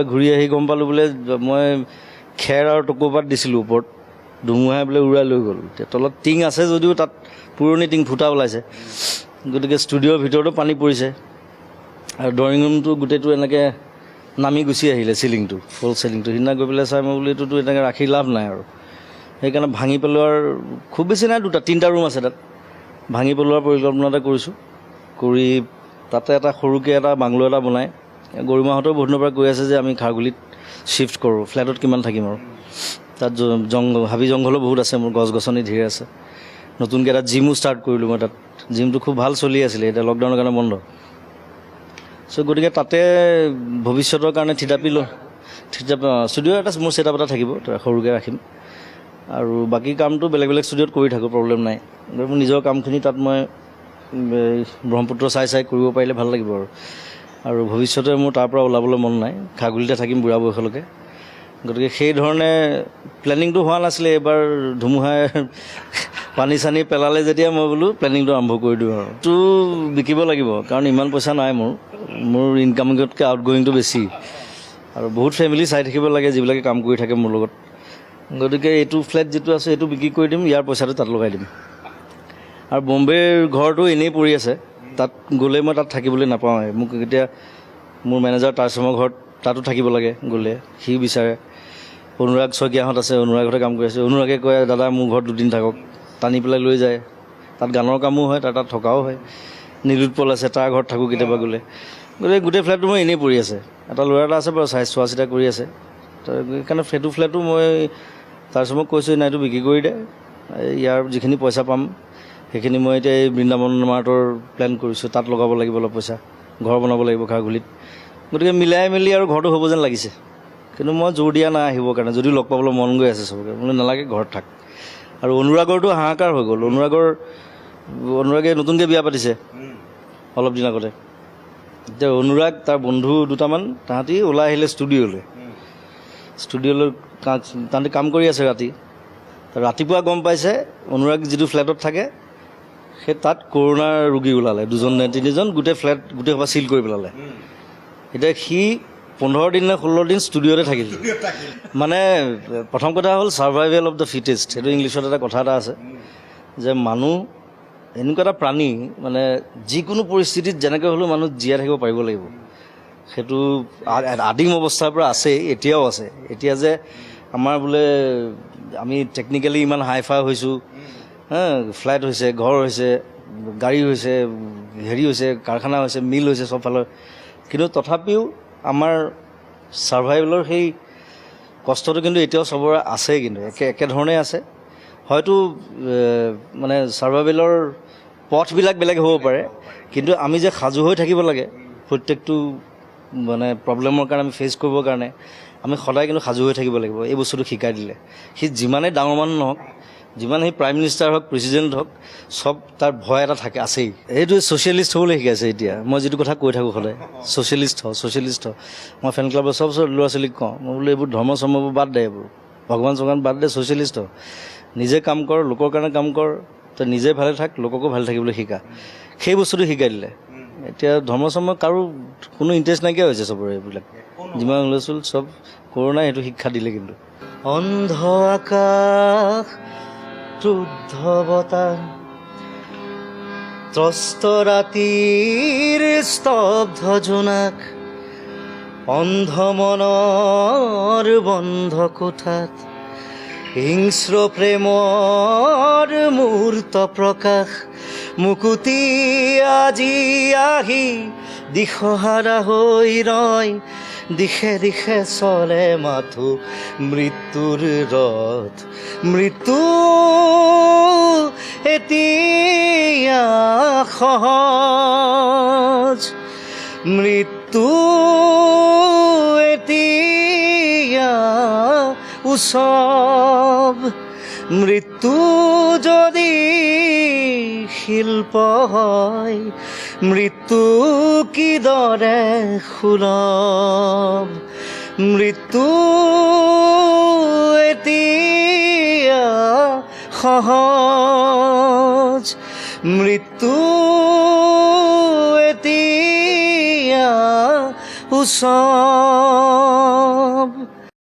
পৰা ঘূৰি আহি গম পালোঁ বোলে মই খেৰ আৰু টকৌপাত দিছিলোঁ ওপৰত, ধুমুহাই বোলে উৰাই লৈ গ'ল। এতিয়া তলত টিং আছে যদিও তাত পুৰণি টিং ফুটা ওলাইছে, গতিকে ষ্টুডিঅ'ৰ ভিতৰতো পানী পৰিছে আৰু ড্ৰয়িং ৰুমটো গোটেইটো এনেকৈ নামি গুচি আহিলে, চিলিংটো ফল চিলিংটো। সিদিনা গৈ পেলাই চাই মই বোলো এইটোতো এনেকৈ ৰাখি লাভ নাই আৰু, সেইকাৰণে ভাঙি পেলোৱাৰ খুব বেছি নাই, 2-3টা ৰুম আছে তাত, ভাঙি পেলোৱাৰ পৰিকল্পনা এটা কৰিছোঁ। কৰি তাতে এটা সৰুকৈ এটা বাংলো এটা বনাই, গৰিমাহঁতেও বহুত দিনৰ পৰা কৈ আছে যে আমি খাৰঘুলিত শ্বিফ্ট কৰোঁ, ফ্লেটত কিমান থাকিম আৰু, তাত হাবি জংঘলো বহুত আছে, মোৰ গছ গছনি ধেৰ আছে। নতুনকৈ এটা জিমো ষ্টাৰ্ট কৰিলোঁ মই তাত, জিমটো খুব ভাল চলি আছিলে, এতিয়া লকডাউনৰ কাৰণে বন্ধ। চ' গতিকে তাতে ভৱিষ্যতৰ কাৰণে ষ্টুডিঅ' এটা মোৰ ছেটআপ এটা থাকিব, সৰুকৈ ৰাখিম। আৰু বাকী কামটো বেলেগ বেলেগ ষ্টুডিঅ'ত কৰি থাকোঁ, প্ৰব্লেম নাই। মোৰ নিজৰ কামখিনি তাত মই ব্ৰহ্মপুত্ৰ চাই কৰিব পাৰিলে ভাল লাগিব আৰু ভৱিষ্যতে মোৰ তাৰ পৰা ওলাবলৈ মন নাই, খাৰঘুলিতে থাকিম বুঢ়া বয়সলৈকে। গতিকে সেইধৰণে প্লেনিংটো হোৱা নাছিলে। এইবাৰ ধুমুহাই পানী চানী পেলালে যেতিয়া মই বোলো প্লেনিংটো আৰম্ভ কৰি দিওঁ আৰু। তো বিকিব লাগিব, কাৰণ ইমান পইচা নাই মোৰ ইনকামিঙতকৈ আউটগয়িংটো বেছি, আৰু বহুত ফেমিলি চাই থাকিব লাগে যিবিলাকে কাম কৰি থাকে মোৰ লগত। গতিকে এইটো ফ্লেট যিটো আছে সেইটো বিক্ৰী কৰি দিম, ইয়াৰ পইচাটো তাত লগাই দিম। আৰু বম্বেৰ ঘৰটো এনেই পৰি আছে, তাত গ'লে মই তাত থাকিবলৈ নাপাওঁৱে। মোক এতিয়া মোৰ মেনেজাৰ টাৰ্চমৰ ঘৰত তাতো থাকিব লাগে, গ'লে সি বিচাৰে। অনুৰাগ শইকীয়াহঁত আছে, অনুৰাগহঁতে কাম কৰি আছে। অনুৰাগে কয় দাদা মোৰ ঘৰত 2 দিন থাকক, টানি পেলাই লৈ যায়। তাত গানৰ কামো হয়, তাত থকাও হয়। নীলোৎপল আছে, তাৰ ঘৰত থাকোঁ কেতিয়াবা গ'লে। গতিকে গোটেই ফ্লেটটো মোৰ এনেই পৰি আছে। এটা ল'ৰা এটা আছে বাৰু, চোৱা চিতা কৰি আছে। সেইকাৰণে সেইটো ফ্লেটো মই টাৰ্চমক কৈছোঁ নাই এইটো বিক্ৰী কৰি দে, ইয়াৰ যিখিনি পইচা পাম সেইখিনি মই এতিয়া এই বৃন্দাবন মাৰ্টৰ প্লেন কৰিছোঁ, তাত লগাব লাগিব অলপ পইচা, ঘৰ বনাব লাগিব খাৰঘুলিত। গতিকে মিলাই মেলি আৰু ঘৰটো হ'ব যেন লাগিছে। কিন্তু মই জোৰ দিয়া নাই আহিবৰ কাৰণে, যদিও লগ পাবলৈ মন গৈ আছে চবকে, বোলে নালাগে ঘৰত থাক। আৰু অনুৰাগৰটো হাহাকাৰ হৈ গ'ল। অনুৰাগে নতুনকৈ বিয়া পাতিছে অলপ দিন আগতে। এতিয়া অনুৰাগ তাৰ বন্ধু 2টামান তাহাঁতি ওলাই আহিলে ষ্টুডিঅ'লৈ তাহাঁতি কাম কৰি আছে ৰাতি। ৰাতিপুৱা গম পাইছে অনুৰাগ যিটো ফ্লেটত থাকে সেই তাত কৰোণাৰ ৰোগী ওলালে, 2জন নে 3জন, গোটেই ফ্লেট গোটেই সোপা চিল কৰি পেলালে। এতিয়া সি 15 দিন নে 16 দিন ষ্টুডিঅ'তে থাকিল। মানে প্ৰথম কথা হ'ল ছাৰ্ভাইভেল অফ দ্য ফিটেষ্ট, সেইটো ইংলিছত এটা কথা এটা আছে যে মানুহ এনেকুৱা এটা প্ৰাণী, মানে যিকোনো পৰিস্থিতিত যেনেকৈ হ'লেও মানুহ জীয়াই থাকিব পাৰিব লাগিব। সেইটো আদিম অৱস্থাৰ পৰা আছেই, এতিয়াও আছে। এতিয়া যে আমাৰ বোলে আমি টেকনিকেলি ইমান হাই-ফাই হৈছোঁ, ফ্লাইট হৈছে, ঘৰ হৈছে, গাড়ী হৈছে, হেৰি হৈছে, কাৰখানা হৈছে, মিল হৈছে চবফালৰ, কিন্তু তথাপিও আমাৰ ছাৰ্ভাইভেলৰ সেই কষ্টটো কিন্তু এতিয়াও চবৰে আছে, কিন্তু একেধৰণেই আছে। হয়তো মানে ছাৰ্ভাইভেলৰ পথবিলাক বেলেগ হ'ব পাৰে, কিন্তু আমি যে সাজু হৈ থাকিব লাগে প্ৰত্যেকটো মানে প্ৰব্লেমৰ কাৰণে আমি ফেচ কৰিবৰ কাৰণে আমি সদায় কিন্তু সাজু হৈ থাকিব লাগিব। এই বস্তুটো শিকাই দিলে সি যিমানেই ডাঙৰ মানুহ নহওক, যিমান সেই প্ৰাইম মিনিষ্টাৰ হওক, প্ৰেচিডেণ্ট হওক, চব তাৰ ভয় এটা থাকে, আছেই। এইটো ছ'চিয়েলিষ্ট হ'বলৈ শিকাইছে এতিয়া। মই যিটো কথা কৈ থাকোঁ সদায়, ছ'চিয়েলিষ্ট হ। মই ফেন ক্লাবৰ চব ল'ৰা ছোৱালীক কওঁ, মই বোলো এইবোৰ ধৰ্ম চৰ্মবোৰ বাদ দে, এইবোৰ ভগৱান চগৱান বাদ দে, ছ'চিয়েলিষ্ট হ। নিজে কাম কৰ, লোকৰ কাৰণে কাম কৰ, তই নিজে ভালে থাক, লোককো ভালে থাকিবলৈ শিকা। সেই বস্তুটো শিকাই দিলে। এতিয়া ধৰ্ম চৰ্ম কাৰো কোনো ইণ্টাৰেষ্ট নাইকিয়া হৈছে চবৰে। এইবিলাক যিমান হুলস্থুল চব কৰোণাই সেইটো শিক্ষা দিলে। কিন্তু অন্ধ আকাশ, ক্ৰুদ্ধ বতাহ, ত্ৰস্ত ৰাতিৰ স্তব্ধ জোনাক, অন্ধ মনৰ বন্ধ কোঠাত হিংস্ৰ প্ৰেমৰ মূৰ্ত প্ৰকাশ, মুকুতি আজি আহি দিশহাৰা হৈ ৰয়, দিশে দিশে চলে মাথো মৃত্যুৰ ৰথ। মৃত্যু এতিয়া সহজ, মৃত্যু এতিয়া উৎসৱ, মৃত্যু যদি শিল্প হয়, মৃত্যু কিদৰে সুলভ। মৃত্যু এতিয়া সহজ, মৃত্যু এতিয়া উৎসৱ